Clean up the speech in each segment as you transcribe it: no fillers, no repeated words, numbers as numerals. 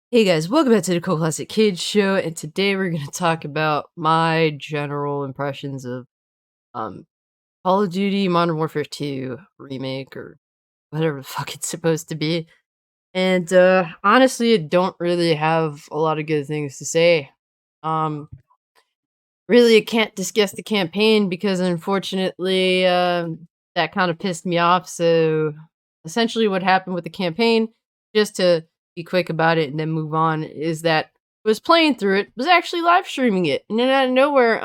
Hey guys, welcome back to the Cool Classic Kids Show, and today we're going to talk about my general impressions of um Call of Duty Modern Warfare 2 remake or whatever the fuck it's supposed to be. And honestly, I don't really have a lot of good things to say. Um Really, I can't discuss the campaign because unfortunately that kind of pissed me off. So essentially what happened with the campaign, just to be quick about it and then move on, is that I was playing through it, was actually live streaming it, and then out of nowhere,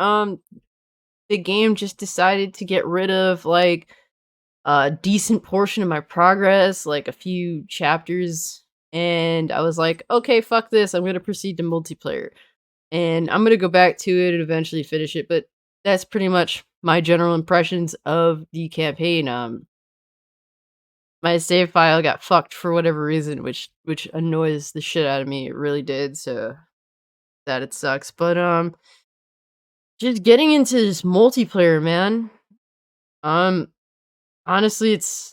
the game just decided to get rid of like a decent portion of my progress, like a few chapters, and I was like, okay, fuck this, I'm gonna proceed to multiplayer. And I'm gonna go back to it and eventually finish it, but that's pretty much my general impressions of the campaign. My save file got fucked for whatever reason, which annoys the shit out of me. It really did, so that it sucks. But just getting into this multiplayer, man. Um, Honestly, it's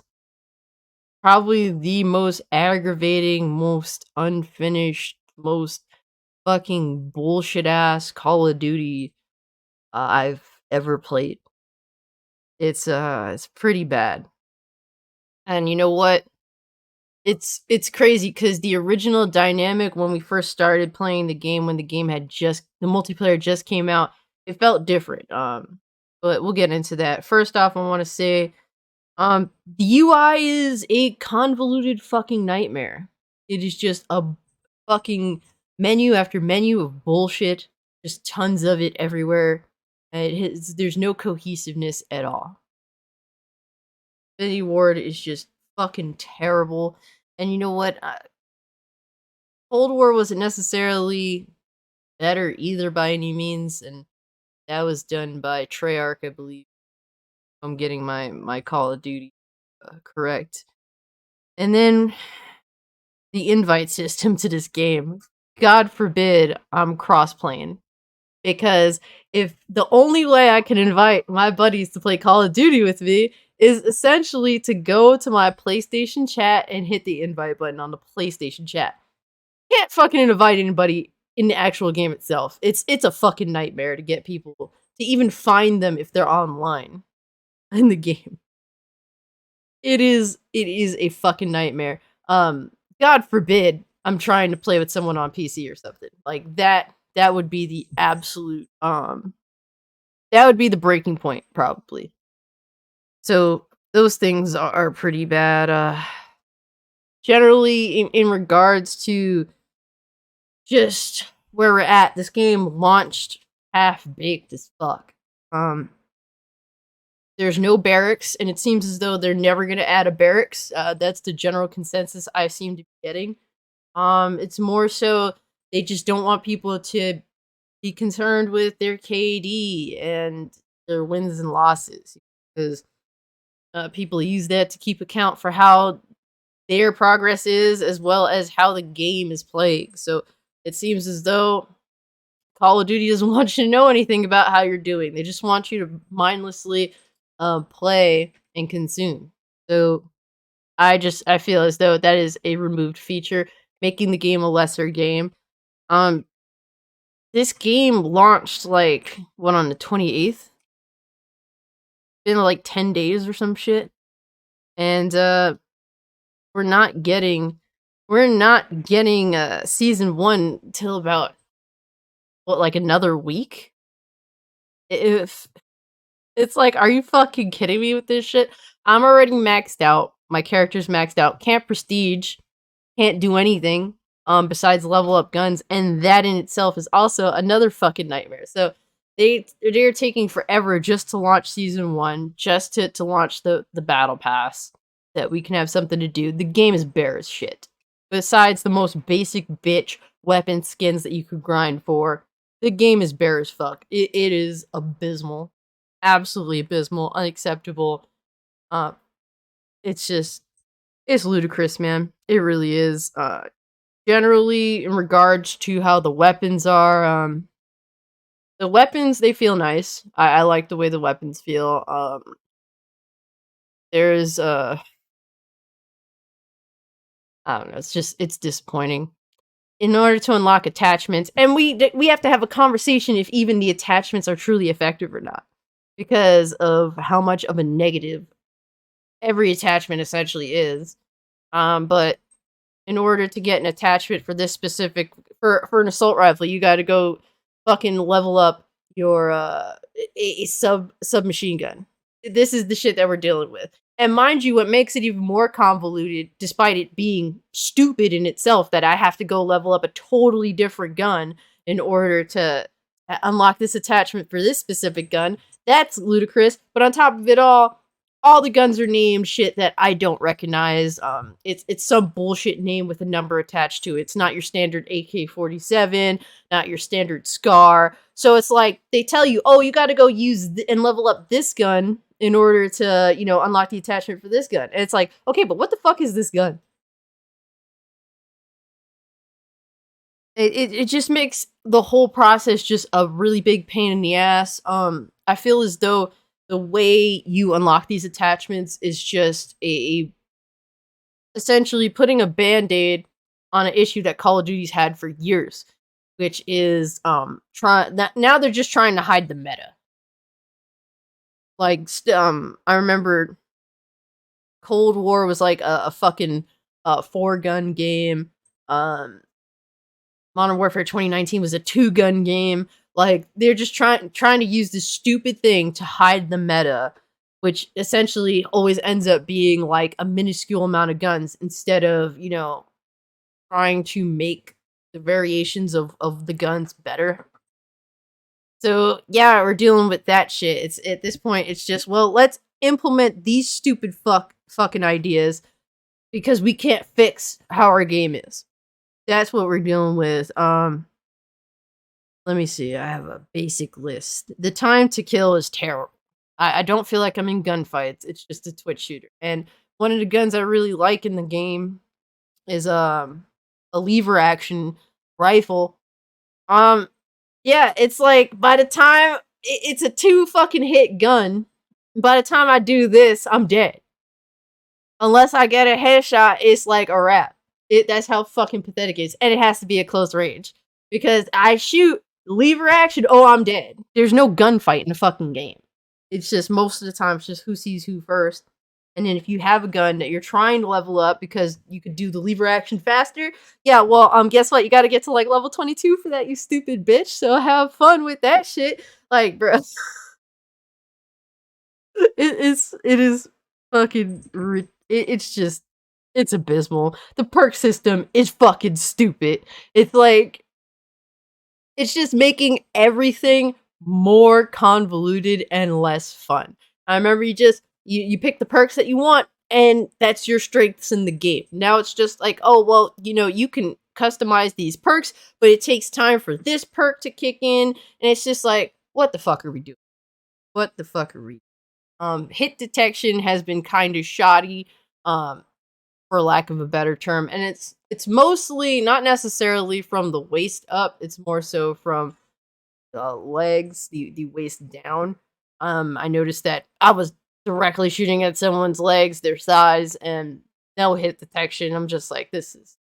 probably the most aggravating, most unfinished, most fucking bullshit ass Call of Duty I've ever played. It's pretty bad. And you know what? It's crazy because the original dynamic when we first started playing the game, when the multiplayer just came out, it felt different. But we'll get into that. First off, I want to say, the UI is a convoluted fucking nightmare. It is just a fucking menu after menu of bullshit, just tons of it everywhere. And there's no cohesiveness at all. Infinity Ward is just fucking terrible. And you know what? Cold War wasn't necessarily better either by any means, and that was done by Treyarch, I believe. I'm getting my Call of Duty correct. And then the invite system to this game. God forbid I'm cross playing. Because if the only way I can invite my buddies to play Call of Duty with me is essentially to go to my PlayStation chat and hit the invite button on the PlayStation chat. Can't fucking invite anybody in the actual game itself. It's a fucking nightmare to get people to even find them if they're online in the game. It is a fucking nightmare. God forbid I'm trying to play with someone on PC or something. Like that would be the absolute that would be the breaking point probably. So those things are pretty bad. Generally in regards to just where we're at, this game launched half baked as fuck. Um there's no barracks, and it seems as though they're never gonna add a barracks. That's the general consensus I seem to be getting. It's more so they just don't want people to be concerned with their KD and their wins and losses because people use that to keep account for how their progress is as well as how the game is playing. So it seems as though Call of Duty doesn't want you to know anything about how you're doing. They just want you to mindlessly play and consume. So I feel as though that is a removed feature, making the game a lesser game. Um, this game launched like what on the 28th? Been like 10 days or some shit, and we're not getting season one till about what, like another week. If it's like, are you fucking kidding me with this shit? I'm already maxed out. My character's maxed out. Can't prestige. Can't do anything besides level up guns, and that in itself is also another fucking nightmare. So they're taking forever just to launch season one, just to launch the battle pass that we can have something to do. The game is bare as shit. Besides the most basic bitch weapon skins that you could grind for, the game is bare as fuck. It is abysmal, absolutely abysmal, unacceptable. Uh, it's just it's ludicrous, man. It really is. Generally, in regards to how the weapons are, the weapons they feel nice. I like the way the weapons feel. There's I don't know. It's disappointing. in order to unlock attachments, and we have to have a conversation if even the attachments are truly effective or not, because of how much of a negative every attachment essentially is. But in order to get an attachment for this specific for an assault rifle, you got to go fucking level up your a submachine gun. This is the shit that we're dealing with. And mind you, what makes it even more convoluted, despite it being stupid in itself, that I have to go level up a totally different gun in order to unlock this attachment for this specific gun. That's ludicrous. But on top of it all the guns are named shit that I don't recognize. It's some bullshit name with a number attached to it. It's not your standard AK-47, not your standard SCAR. So it's like they tell you, oh, you got to go use and level up this gun in order to, unlock the attachment for this gun. And it's like, okay, but what the fuck is this gun? It just makes the whole process just a really big pain in the ass. I feel as though the way you unlock these attachments is just essentially putting a band-aid on an issue that Call of Duty's had for years, which is now they're just trying to hide the meta. Like I remember Cold War was like a fucking 4-gun game. Modern Warfare 2019 was a 2-gun game. Like they're just trying to use this stupid thing to hide the meta, which essentially always ends up being like a minuscule amount of guns instead of, trying to make the variations of the guns better. So yeah, we're dealing with that shit. It's at this point, it's just, well, let's implement these stupid fucking ideas because we can't fix how our game is. That's what we're dealing with. Let me see. I have a basic list. The time to kill is terrible. I don't feel like I'm in gunfights. It's just a twitch shooter. And one of the guns I really like in the game is a lever action rifle. Yeah, it's like by the time it's a 2 fucking hit gun. By the time I do this, I'm dead. Unless I get a headshot, it's like a wrap. That's how fucking pathetic it is. And it has to be at close range. Because I shoot lever action, oh, I'm dead. There's no gunfight in the fucking game. It's just most of the time, it's just who sees who first. And then if you have a gun that you're trying to level up because you could do the lever action faster, yeah, well, guess what? You got to get to like level 22 for that, you stupid bitch. So have fun with that shit. Like, bro, it is fucking. It's just, it's abysmal. The perk system is fucking stupid. It's like, it's just making everything more convoluted and less fun. I remember you pick the perks that you want, and that's your strengths in the game. Now it's just like, oh, well, you can customize these perks, but it takes time for this perk to kick in, and it's just like, what the fuck are we doing? What the fuck are we doing? Hit detection has been kind of shoddy, for lack of a better term, and it's mostly not necessarily from the waist up, it's more so from the legs, the waist down. I noticed that I was directly shooting at someone's legs, their thighs, and no hit detection. I'm just like, this is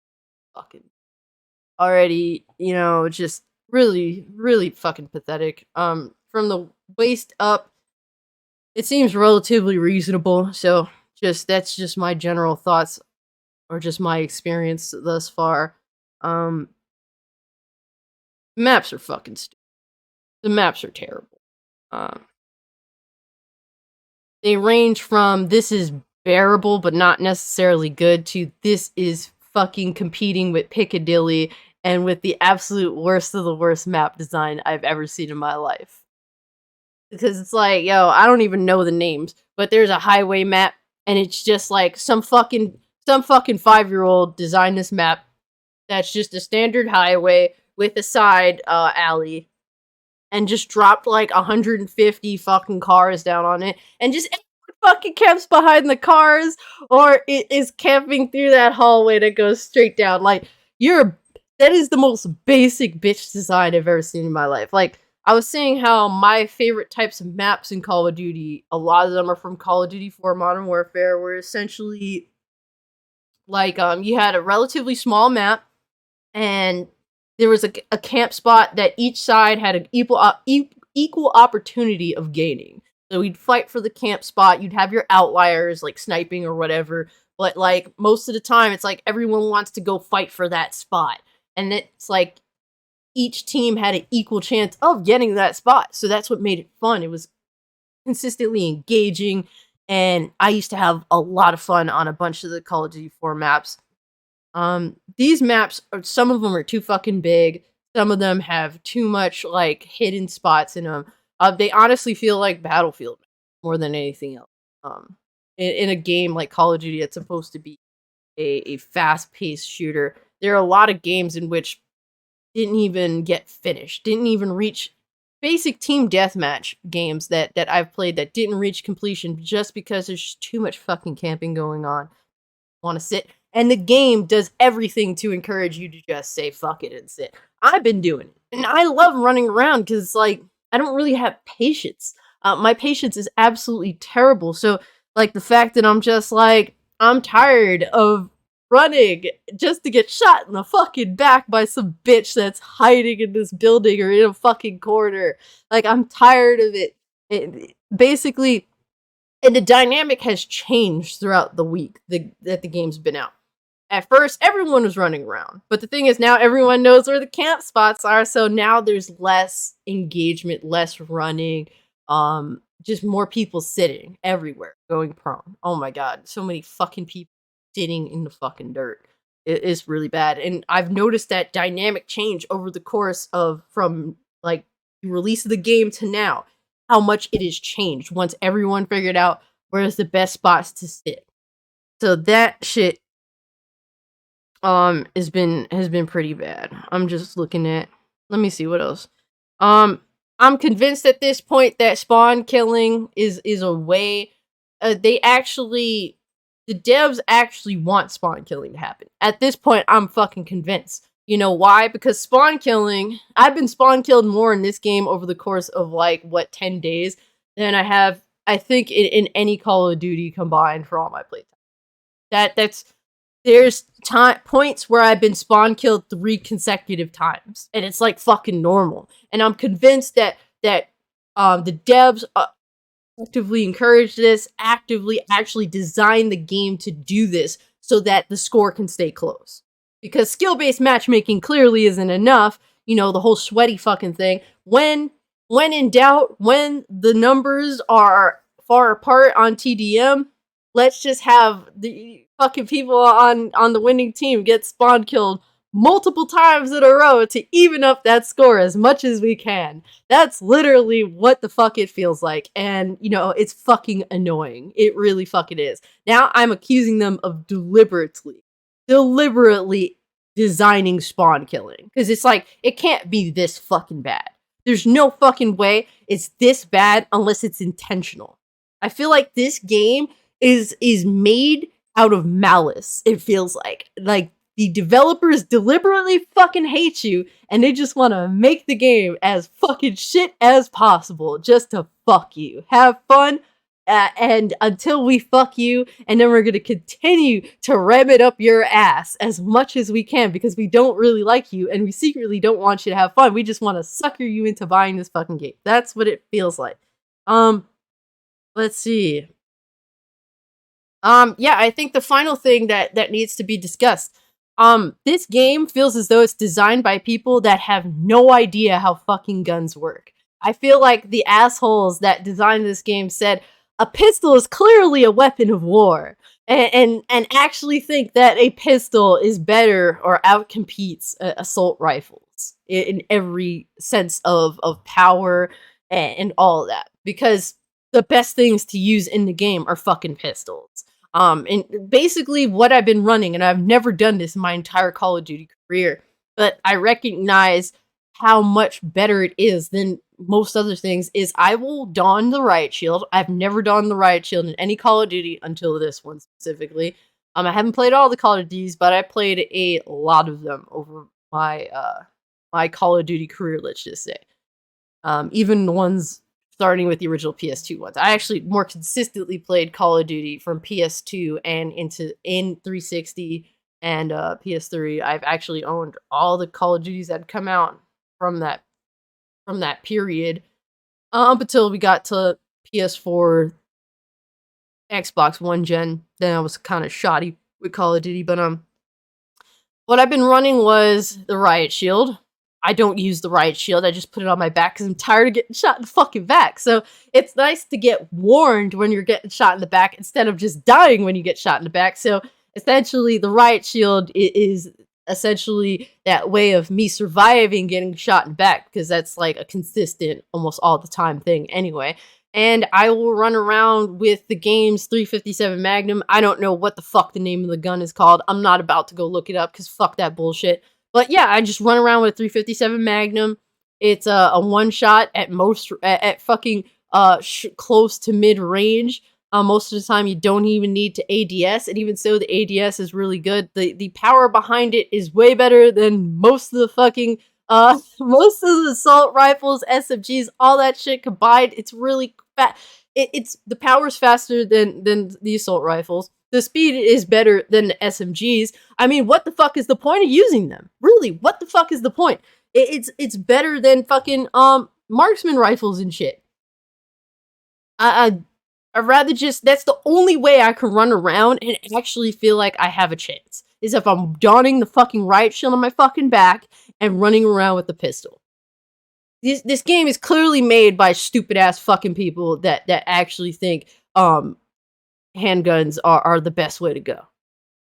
fucking already, just really, really fucking pathetic. From the waist up, it seems relatively reasonable. So that's just my general thoughts or just my experience thus far. Maps are fucking stupid. The maps are terrible. They range from this is bearable but not necessarily good to this is fucking competing with Piccadilly and with the absolute worst of the worst map design I've ever seen in my life. Because it's like, yo, I don't even know the names, but there's a highway map and it's just like some fucking 5-year-old designed this map that's just a standard highway with a side alley and just dropped like 150 fucking cars down on it and just fucking camps behind the cars or it is camping through that hallway that goes straight down. Like, that is the most basic bitch design I've ever seen in my life. Like, I was saying how my favorite types of maps in Call of Duty, a lot of them are from Call of Duty 4 Modern Warfare, were essentially like, you had a relatively small map, and there was a camp spot that each side had an equal opportunity of gaining. So we'd fight for the camp spot. You'd have your outliers like sniping or whatever, but like most of the time, it's like everyone wants to go fight for that spot, and it's like each team had an equal chance of getting that spot. So that's what made it fun. It was consistently engaging, and I used to have a lot of fun on a bunch of the Call of Duty 4 maps. These maps are, some of them are too fucking big. Some of them have too much like hidden spots in them. They honestly feel like Battlefield more than anything else. In a game like Call of Duty, it's supposed to be a fast-paced shooter. There are a lot of games in which didn't even get finished, didn't even reach basic team deathmatch games that I've played that didn't reach completion just because there's just too much fucking camping going on. Want to sit, and the game does everything to encourage you to just say fuck it and sit. I've been doing it, and I love running around because like I don't really have patience. My patience is absolutely terrible. So like the fact that I'm just like I'm tired of running just to get shot in the fucking back by some bitch that's hiding in this building or in a fucking corner. Like I'm tired of it. Basically, and the dynamic has changed throughout the week that the game's been out. At first, everyone was running around, but the thing is now everyone knows where the camp spots are, so now there's less engagement, less running, just more people sitting everywhere, going prone. Oh my god, so many fucking people sitting in the fucking dirt. It is really bad, and I've noticed that dynamic change over the course of from like the release of the game to now. How much it has changed once everyone figured out where's the best spots to sit. So that shit has been pretty bad. I'm just looking at, let me see what else. I'm convinced at this point that spawn killing is a way they actually the devs actually want spawn killing to happen. At this point, I'm fucking convinced. You know why? Because spawn killing, I've been spawn killed more in this game over the course of like what 10 days than I have I think in any Call of Duty combined for all my playtime. That's there's points where I've been spawn killed 3 consecutive times, and it's like fucking normal. And I'm convinced that the devs actively encourage this, actively actually design the game to do this so that the score can stay close. Because skill-based matchmaking clearly isn't enough. You know, the whole sweaty fucking thing. When in doubt, when the numbers are far apart on TDM, let's just have the fucking people on the winning team get spawn killed multiple times in a row to even up that score as much as we can. That's literally what the fuck it feels like. And, you know, it's fucking annoying. It really fucking is. Now I'm accusing them of deliberately designing spawn killing. Because it's like, it can't be this fucking bad. There's no fucking way it's this bad unless it's intentional. I feel like this game is made out of malice, it feels like. Like, the developers deliberately fucking hate you, and they just want to make the game as fucking shit as possible, just to fuck you. Have fun, and until we fuck you, and then we're gonna continue to ram it up your ass as much as we can, because we don't really like you, and we secretly don't want you to have fun. We just want to sucker you into buying this fucking game. That's what it feels like. Let's see. Yeah, I think the final thing that needs to be discussed. This game feels as though it's designed by people that have no idea how fucking guns work. I feel like the assholes that designed this game said, a pistol is clearly a weapon of war, and actually think that a pistol is better or outcompetes assault rifles in every sense of power and all of that. Because the best things to use in the game are fucking pistols. And basically what I've been running, and I've never done this in my entire Call of Duty career, but I recognize how much better it is than most other things, is I will don the riot shield. I've never donned the riot shield in any Call of Duty until this one specifically. I haven't played all the Call of Duties, but I played a lot of them over my my Call of Duty career, let's just say. Even the ones starting with the original PS2 ones. I actually more consistently played Call of Duty from PS2 and in 360 and PS3. I've actually owned all the Call of Duties that had come out from that period up until we got to PS4, Xbox One gen. Then I was kind of shoddy with Call of Duty, but what I've been running was the Riot Shield. I don't use the Riot Shield. I just put it on my back because I'm tired of getting shot in the fucking back. So it's nice to get warned when you're getting shot in the back instead of just dying when you get shot in the back. So essentially, the Riot Shield is essentially that way of me surviving getting shot in the back, because that's like a consistent, almost all the time thing anyway. And I will run around with the game's 357 Magnum. I don't know what the fuck the name of the gun is called. I'm not about to go look it up because fuck that bullshit. But yeah, I just run around with a 357 Magnum. It's a one shot at most, at fucking close to mid range. Most of the time, you don't even need to ADS, and even so, the ADS is really good. The power behind it is way better than most of the fucking most of the assault rifles, SMGs, all that shit combined. It's really it's the power's faster than the assault rifles. The speed is better than the SMGs. I mean, what the fuck is the point of using them? Really, what the fuck is the point? It's better than fucking marksman rifles and shit. I'd rather just, that's the only way I can run around and actually feel like I have a chance, is if I'm donning the fucking Riot Shield on my fucking back and running around with a pistol. This game is clearly made by stupid ass fucking people that actually think handguns are the best way to go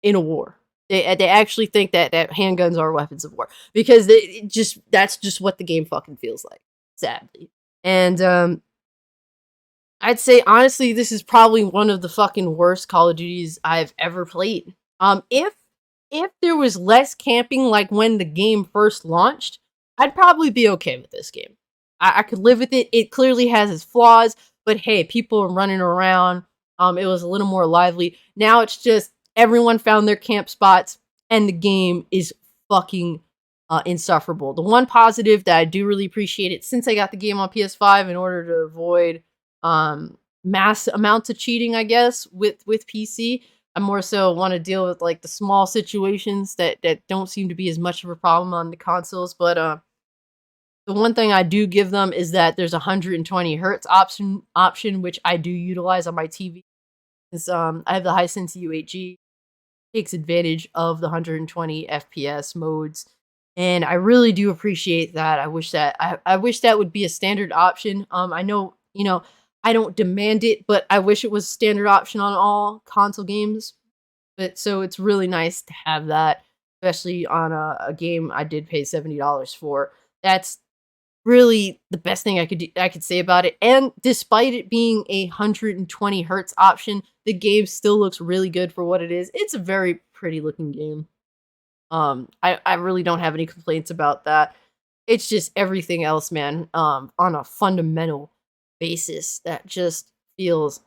in a war. They actually think that handguns are weapons of war, because that's just what the game fucking feels like, sadly. And I'd say honestly, this is probably one of the fucking worst Call of Duties I've ever played. If there was less camping like when the game first launched, I'd probably be okay with this game. I could live with it. It clearly has its flaws, but hey, people are running around. It was a little more lively. Now it's just everyone found their camp spots, and the game is fucking insufferable. The one positive that I do really appreciate it, since I got the game on PS5 in order to avoid mass amounts of cheating, I guess, with PC. I more so want to deal with like the small situations that don't seem to be as much of a problem on the consoles. But the one thing I do give them is that there's a 120 hertz option, which I do utilize on my TV. Because I have the Hisense U8G, takes advantage of the 120 FPS modes, and I really do appreciate that. I wish that would be a standard option. I know, I don't demand it, but I wish it was a standard option on all console games. But so it's really nice to have that, especially on a game I did pay $70 for. That's really the best thing I could say about it. And despite it being a 120 hertz option, the game still looks really good for what it is. It's a very pretty looking game. I really don't have any complaints about that. It's just everything else, man, on a fundamental basis that just feels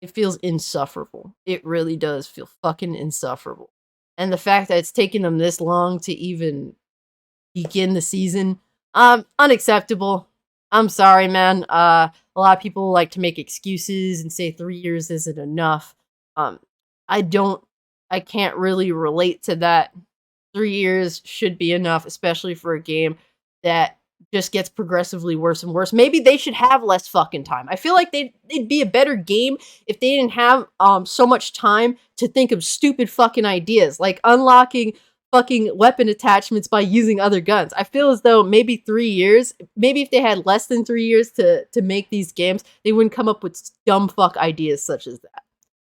it feels insufferable. It really does feel fucking insufferable. And the fact that it's taken them this long to even begin the season, unacceptable. I'm sorry, man. A lot of people like to make excuses and say 3 years isn't enough. I can't really relate to that. 3 years should be enough, especially for a game that just gets progressively worse and worse. Maybe they should have less fucking time. I feel like it'd be a better game if they didn't have so much time to think of stupid fucking ideas, like unlocking fucking weapon attachments by using other guns. I feel as though maybe 3 years, maybe if they had less than 3 years to make these games, they wouldn't come up with dumb fuck ideas such as that.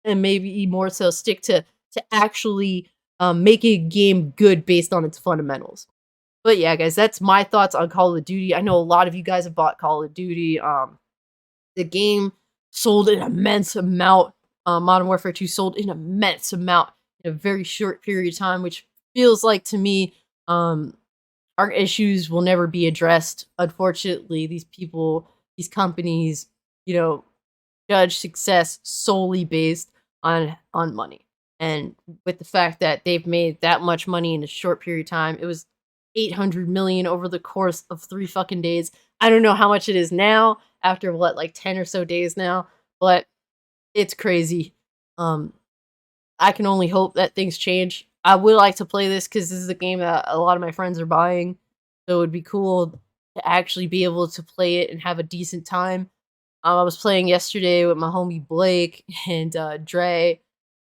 And maybe more so stick to actually making a game good based on its fundamentals. But yeah, guys, that's my thoughts on Call of Duty. I know a lot of you guys have bought Call of Duty. The game sold an immense amount. Modern Warfare 2 sold an immense amount in a very short period of time, which feels like to me our issues will never be addressed. Unfortunately, these companies, judge success solely based on money. And with the fact that they've made that much money in a short period of time, it was 800 million over the course of 3 fucking days. I don't know how much it is now after like 10 or so days now, but it's crazy. I can only hope that things change. I would like to play this because this is a game that a lot of my friends are buying, so it would be cool to actually be able to play it and have a decent time. I was playing yesterday with my homie Blake and Dre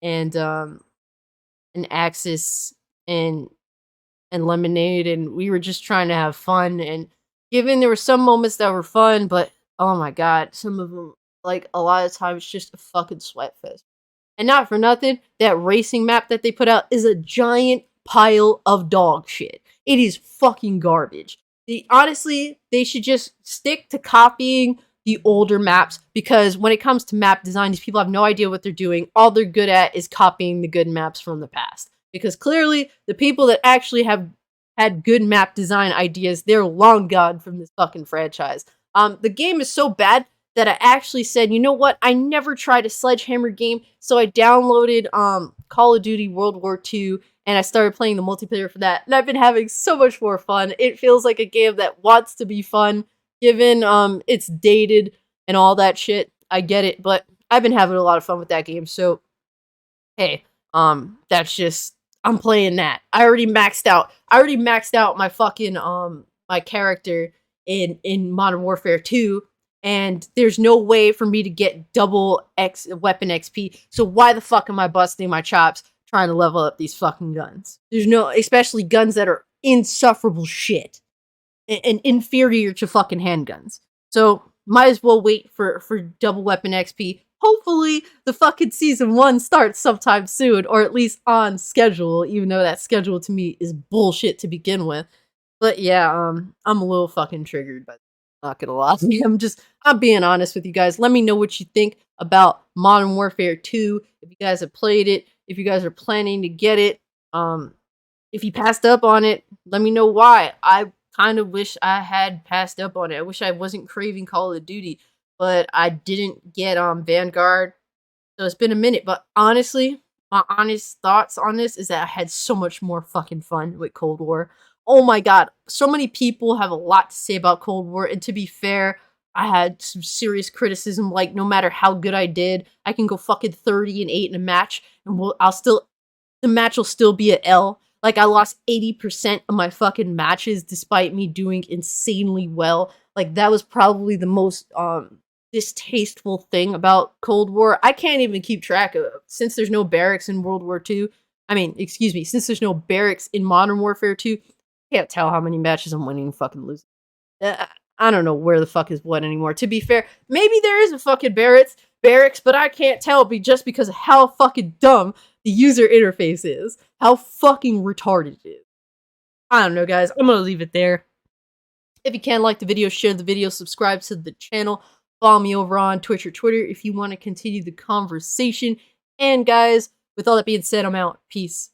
and Axis and Lemonade, and we were just trying to have fun. And given there were some moments that were fun, but oh my god, some of them, like a lot of times, just a fucking sweat fest. And not for nothing, that racing map that they put out is a giant pile of dog shit. It is fucking garbage. Honestly, they should just stick to copying the older maps, because when it comes to map design, these people have no idea what they're doing. All they're good at is copying the good maps from the past. Because clearly, the people that actually have had good map design ideas, they're long gone from this fucking franchise. The game is so bad that I actually said, you know what? I never tried a Sledgehammer game, so I downloaded Call of Duty World War II, and I started playing the multiplayer for that. And I've been having so much more fun. It feels like a game that wants to be fun, given it's dated and all that shit. I get it, but I've been having a lot of fun with that game. So hey, that's just, I'm playing that. I already maxed out. I already maxed out my fucking my character in Modern Warfare 2, and there's no way for me to get double X weapon XP. So why the fuck am I busting my chops trying to level up these fucking guns? There's no, especially guns that are insufferable shit and inferior to fucking handguns. So might as well wait for double weapon XP. Hopefully the fucking season 1 starts sometime soon, or at least on schedule, even though that schedule to me is bullshit to begin with. But yeah, I'm a little fucking triggered by that. Not gonna lie. I'm being honest with you guys. Let me know what you think about Modern Warfare 2. If you guys have played it, if you guys are planning to get it, if you passed up on it, let me know why. I kind of wish I had passed up on it. I wish I wasn't craving Call of Duty, but I didn't get Vanguard. So it's been a minute, but honestly, my honest thoughts on this is that I had so much more fucking fun with Cold War. Oh my god, so many people have a lot to say about Cold War, and to be fair, I had some serious criticism, like no matter how good I did, I can go fucking 30-8 in a match, and the match will still be a L. Like, I lost 80% of my fucking matches despite me doing insanely well. Like, that was probably the most distasteful thing about Cold War. I can't even keep track of, since there's no barracks in World War II. I mean, excuse me, since there's no barracks in Modern Warfare 2, I can't tell how many matches I'm winning and fucking losing. I don't know where the fuck is what anymore. To be fair, maybe there is a fucking barracks, but I can't tell just because of how fucking dumb the user interface is. How fucking retarded it is. I don't know, guys. I'm gonna leave it there. If you can, like the video, share the video, subscribe to the channel, follow me over on Twitch or Twitter if you want to continue the conversation. And guys, with all that being said, I'm out. Peace.